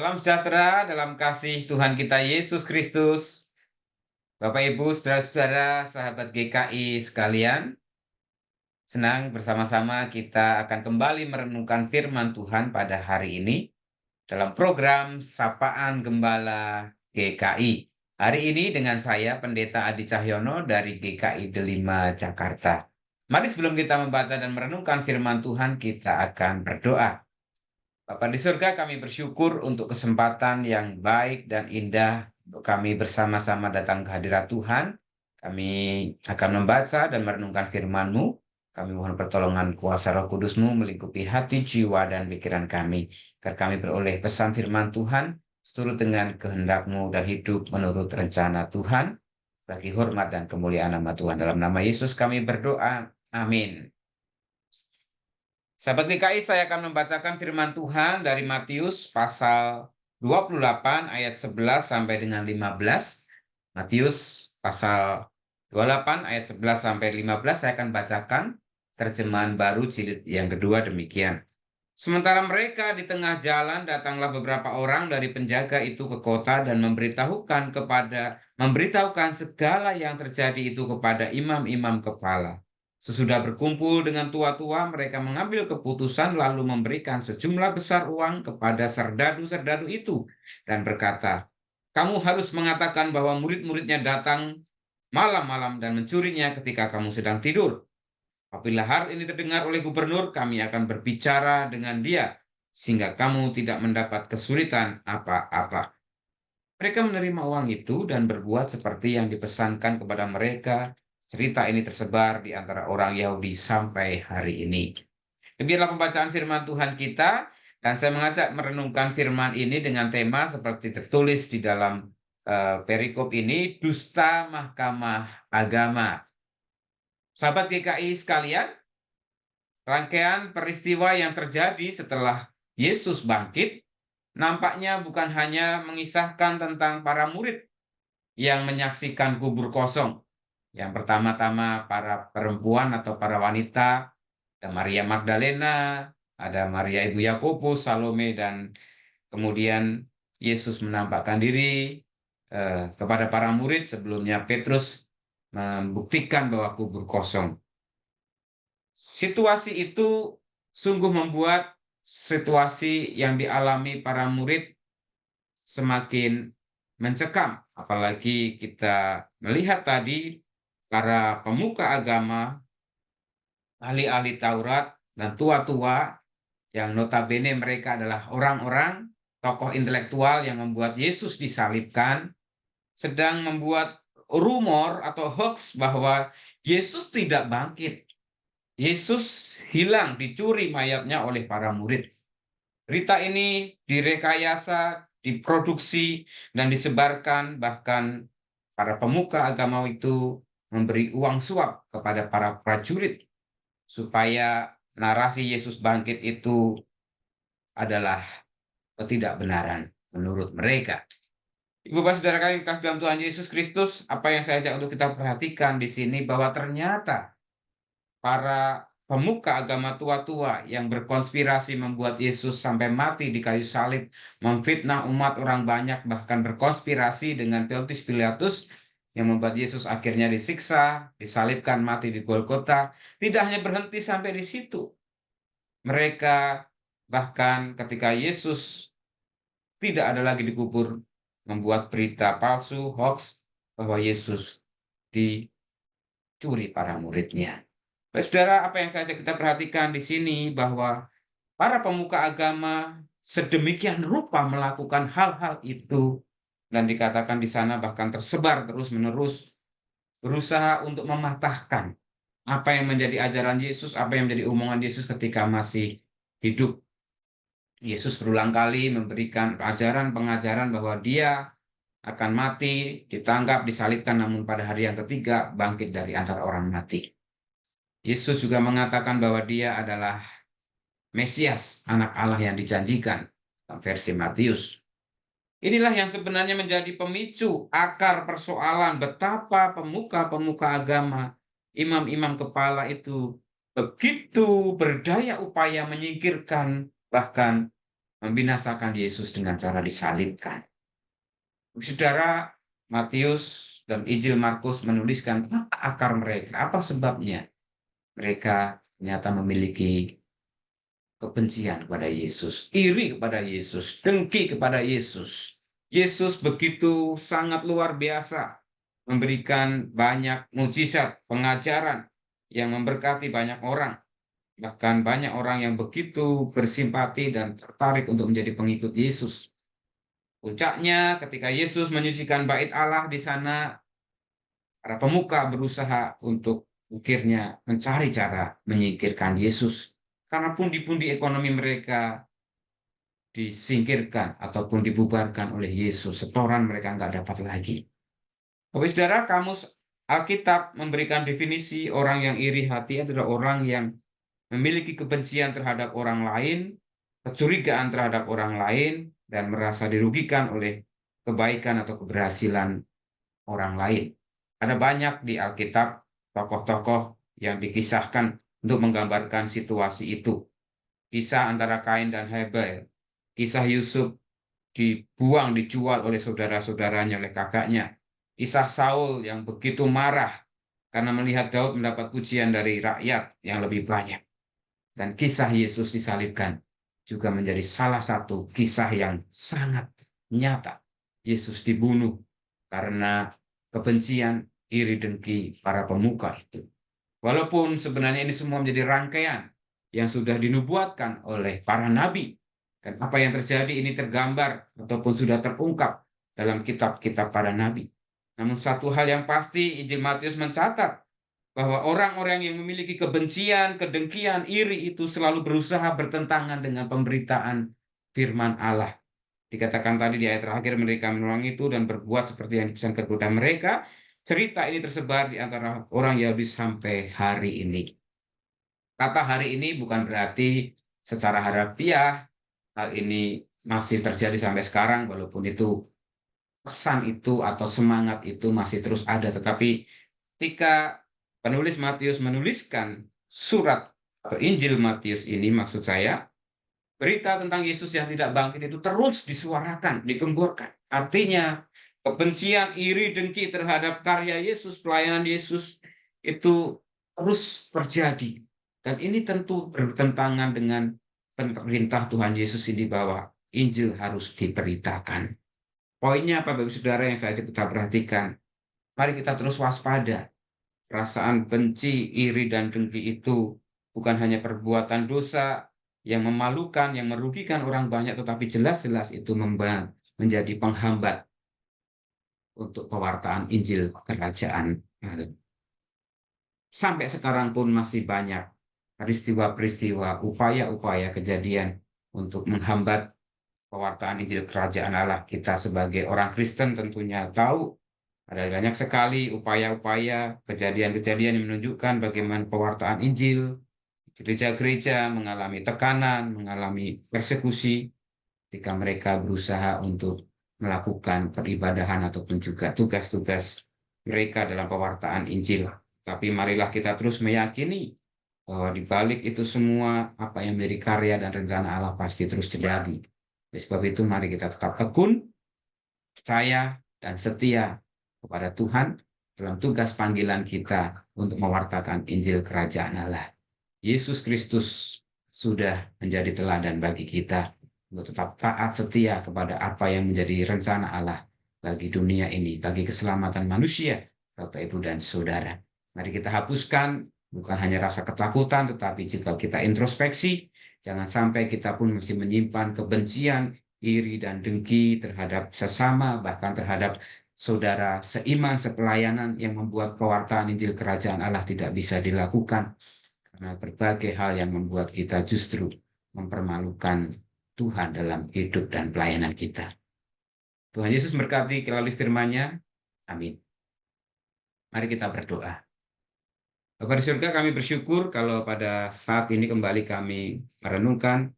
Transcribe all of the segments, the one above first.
Salam sejahtera dalam kasih Tuhan kita Yesus Kristus. Bapak, Ibu, saudara-saudara, sahabat GKI sekalian, senang bersama-sama kita akan kembali merenungkan firman Tuhan pada hari ini dalam program Sapaan Gembala GKI. Hari ini dengan saya, Pendeta Adi Cahyono dari GKI Delima, Jakarta. Mari sebelum kita membaca dan merenungkan firman Tuhan, kita akan berdoa. Bapa di surga, kami bersyukur untuk kesempatan yang baik dan indah untuk kami bersama-sama datang ke hadirat Tuhan. Kami akan membaca dan merenungkan firman-Mu. Kami mohon pertolongan kuasa Roh Kudus-Mu melingkupi hati, jiwa, dan pikiran kami. Agar kami beroleh pesan firman Tuhan seturut dengan kehendak-Mu dan hidup menurut rencana Tuhan. Bagi hormat dan kemuliaan nama Tuhan. Dalam nama Yesus kami berdoa. Amin. Sahabat GKI, saya akan membacakan firman Tuhan dari Matius pasal 28 ayat 11 sampai dengan 15. Matius pasal 28 ayat 11 sampai 15 saya akan bacakan terjemahan baru jilid yang kedua demikian. Sementara mereka di tengah jalan, datanglah beberapa orang dari penjaga itu ke kota dan memberitahukan segala yang terjadi itu kepada imam-imam kepala. Sesudah berkumpul dengan tua-tua, mereka mengambil keputusan lalu memberikan sejumlah besar uang kepada serdadu-serdadu itu dan berkata, "Kamu harus mengatakan bahwa murid-muridnya datang malam-malam dan mencurinya ketika kamu sedang tidur. Apabila hal ini terdengar oleh gubernur, kami akan berbicara dengan dia, sehingga kamu tidak mendapat kesulitan apa-apa." Mereka menerima uang itu dan berbuat seperti yang dipesankan kepada mereka. Cerita ini tersebar di antara orang Yahudi sampai hari ini. Demikianlah pembacaan firman Tuhan kita, dan saya mengajak merenungkan firman ini dengan tema seperti tertulis di dalam perikop ini, dusta mahkamah agama. Sahabat GKI sekalian, rangkaian peristiwa yang terjadi setelah Yesus bangkit nampaknya bukan hanya mengisahkan tentang para murid yang menyaksikan kubur kosong. Yang pertama-tama para perempuan atau para wanita, ada Maria Magdalena, ada Maria Ibu Yakobus, Salome, dan kemudian Yesus menampakkan diri kepada para murid sebelumnya Petrus membuktikan bahwa kubur kosong. Situasi itu sungguh membuat situasi yang dialami para murid semakin mencekam. Apalagi kita melihat tadi para pemuka agama, ahli-ahli Taurat, dan tua-tua yang notabene mereka adalah orang-orang tokoh intelektual yang membuat Yesus disalibkan, sedang membuat rumor atau hoax bahwa Yesus tidak bangkit. Yesus hilang, dicuri mayatnya oleh para murid. Berita ini direkayasa, diproduksi, dan disebarkan, bahkan para pemuka agama itu memberi uang suap kepada para prajurit supaya narasi Yesus bangkit itu adalah ketidakbenaran menurut mereka. Ibu bapak saudara kami yang kasih dalam Tuhan Yesus Kristus, apa yang saya ajak untuk kita perhatikan di sini bahwa ternyata para pemuka agama tua-tua yang berkonspirasi membuat Yesus sampai mati di kayu salib, memfitnah umat orang banyak, bahkan berkonspirasi dengan Pontius Pilatus yang membuat Yesus akhirnya disiksa, disalibkan, mati di Golgota. Tidak hanya berhenti sampai di situ. Mereka bahkan ketika Yesus tidak ada lagi dikubur, membuat berita palsu, hoax, bahwa Yesus dicuri para muridnya. Baik, saudara, apa yang saja kita perhatikan di sini bahwa para pemuka agama sedemikian rupa melakukan hal-hal itu, dan dikatakan di sana bahkan tersebar terus-menerus, berusaha untuk mematahkan apa yang menjadi ajaran Yesus, apa yang menjadi omongan Yesus ketika masih hidup. Yesus berulang kali memberikan ajaran-pengajaran bahwa dia akan mati, ditangkap, disalibkan, namun pada hari yang ketiga bangkit dari antara orang mati. Yesus juga mengatakan bahwa dia adalah Mesias, anak Allah yang dijanjikan, versi Matius. Inilah yang sebenarnya menjadi pemicu akar persoalan betapa pemuka-pemuka agama, imam-imam kepala itu begitu berdaya upaya menyingkirkan, bahkan membinasakan Yesus dengan cara disalibkan. Saudara, Matius dan Injil Markus menuliskan apa akar mereka, apa sebabnya mereka ternyata memiliki kebencian kepada Yesus, iri kepada Yesus, dengki kepada Yesus. Yesus begitu sangat luar biasa, memberikan banyak mujizat, pengajaran yang memberkati banyak orang. Bahkan banyak orang yang begitu bersimpati dan tertarik untuk menjadi pengikut Yesus. Puncaknya ketika Yesus menyucikan bait Allah di sana, para pemuka berusaha untuk akhirnya mencari cara menyingkirkan Yesus. Karena pundi-pundi ekonomi mereka disingkirkan ataupun dibubarkan oleh Yesus. Setoran mereka nggak dapat lagi. Bapak saudara, kamus Alkitab memberikan definisi orang yang iri hati adalah orang yang memiliki kebencian terhadap orang lain, kecurigaan terhadap orang lain, dan merasa dirugikan oleh kebaikan atau keberhasilan orang lain. Ada banyak di Alkitab tokoh-tokoh yang dikisahkan untuk menggambarkan situasi itu. Kisah antara Kain dan Habel, kisah Yusuf dibuang, dijual oleh saudara-saudaranya, oleh kakaknya. Kisah Saul yang begitu marah karena melihat Daud mendapat pujian dari rakyat yang lebih banyak. Dan kisah Yesus disalibkan juga menjadi salah satu kisah yang sangat nyata. Yesus dibunuh karena kebencian, iri dengki para pemuka itu. Walaupun sebenarnya ini semua menjadi rangkaian yang sudah dinubuatkan oleh para nabi. Dan apa yang terjadi ini tergambar ataupun sudah terungkap dalam kitab-kitab para nabi. Namun satu hal yang pasti, Injil Matius mencatat bahwa orang-orang yang memiliki kebencian, kedengkian, iri itu selalu berusaha bertentangan dengan pemberitaan firman Allah. Dikatakan tadi di ayat terakhir, mereka menolong itu dan berbuat seperti yang dipesan kepada mereka. Cerita ini tersebar di antara orang Yahudi sampai hari ini. Kata hari ini bukan berarti secara harafiah hal ini masih terjadi sampai sekarang, walaupun itu pesan itu atau semangat itu masih terus ada. Tetapi ketika penulis Matius menuliskan surat atau Injil Matius ini, maksud saya, berita tentang Yesus yang tidak bangkit itu terus disuarakan, digemborkan. Artinya, kebencian, iri, dengki terhadap karya Yesus, pelayanan Yesus, itu terus terjadi. Dan ini tentu bertentangan dengan perintah Tuhan Yesus ini bahwa Injil harus diberitakan. Poinnya apa, Bapak Saudara, yang saya kita perhatikan? Mari kita terus waspada. Perasaan benci, iri, dan dengki itu bukan hanya perbuatan dosa yang memalukan, yang merugikan orang banyak, tetapi jelas-jelas itu menjadi penghambat untuk pewartaan Injil Kerajaan. Sampai sekarang pun masih banyak peristiwa-peristiwa, upaya-upaya kejadian untuk menghambat pewartaan Injil Kerajaan Allah. Kita sebagai orang Kristen tentunya tahu ada banyak sekali upaya-upaya, kejadian-kejadian yang menunjukkan bagaimana pewartaan Injil, gereja-gereja mengalami tekanan, mengalami persekusi ketika mereka berusaha untuk melakukan peribadahan ataupun juga tugas-tugas mereka dalam pewartaan Injil. Tapi marilah kita terus meyakini bahwa di balik itu semua apa yang menjadi karya dan rencana Allah pasti terus terjadi. Oleh sebab itu mari kita tetap tekun, percaya, dan setia kepada Tuhan dalam tugas panggilan kita untuk mewartakan Injil Kerajaan Allah. Yesus Kristus sudah menjadi teladan bagi kita untuk tetap taat setia kepada apa yang menjadi rencana Allah bagi dunia ini, bagi keselamatan manusia, Bapak, Ibu, dan Saudara. Mari kita hapuskan bukan hanya rasa ketakutan, tetapi jika kita introspeksi, jangan sampai kita pun masih menyimpan kebencian, iri, dan dengki terhadap sesama, bahkan terhadap saudara seiman, sepelayanan, yang membuat pewartaan Injil Kerajaan Allah tidak bisa dilakukan karena berbagai hal yang membuat kita justru mempermalukan Tuhan dalam hidup dan pelayanan kita. Tuhan Yesus berkati melalui firman-Nya. Amin. Mari kita berdoa. Bapa di surga, kami bersyukur kalau pada saat ini kembali kami merenungkan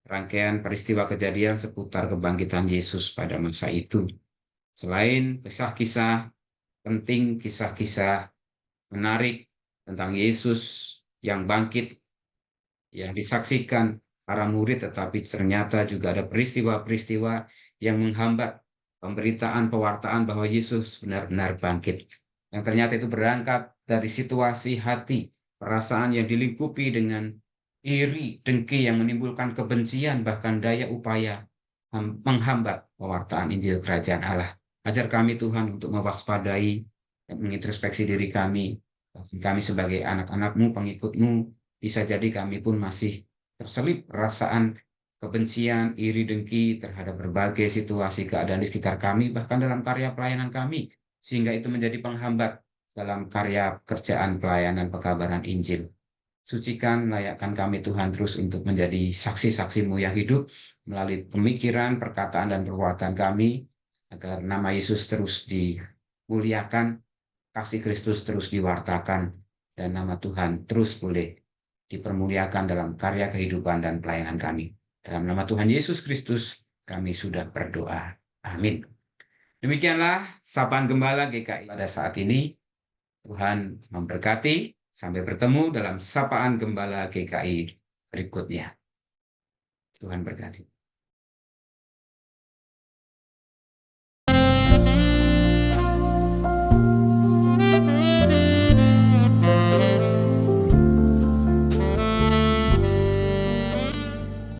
rangkaian peristiwa kejadian seputar kebangkitan Yesus pada masa itu. Selain kisah-kisah penting, kisah-kisah menarik tentang Yesus yang bangkit, yang disaksikan para murid, tetapi ternyata juga ada peristiwa-peristiwa yang menghambat pemberitaan, pewartaan bahwa Yesus benar-benar bangkit. Yang ternyata itu berangkat dari situasi hati, perasaan yang dilingkupi dengan iri, dengki yang menimbulkan kebencian, bahkan daya upaya menghambat pewartaan Injil Kerajaan Allah. Ajar kami Tuhan untuk mewaspadai dan mengintrospeksi diri kami. Kami sebagai anak-anak-Mu, pengikut-Mu, bisa jadi kami pun masih terselip perasaan kebencian, iri, dengki terhadap berbagai situasi keadaan di sekitar kami, bahkan dalam karya pelayanan kami, sehingga itu menjadi penghambat dalam karya kerjaan pelayanan pekabaran Injil. Sucikan, layakkan kami Tuhan terus untuk menjadi saksi-saksi-Mu yang hidup melalui pemikiran, perkataan, dan perbuatan kami, agar nama Yesus terus dimuliakan, kasih Kristus terus diwartakan, dan nama Tuhan terus boleh dipermuliakan dalam karya kehidupan dan pelayanan kami. Dalam nama Tuhan Yesus Kristus, kami sudah berdoa. Amin. Demikianlah sapaan Gembala GKI pada saat ini. Tuhan memberkati. Sampai bertemu dalam sapaan Gembala GKI berikutnya. Tuhan berkati.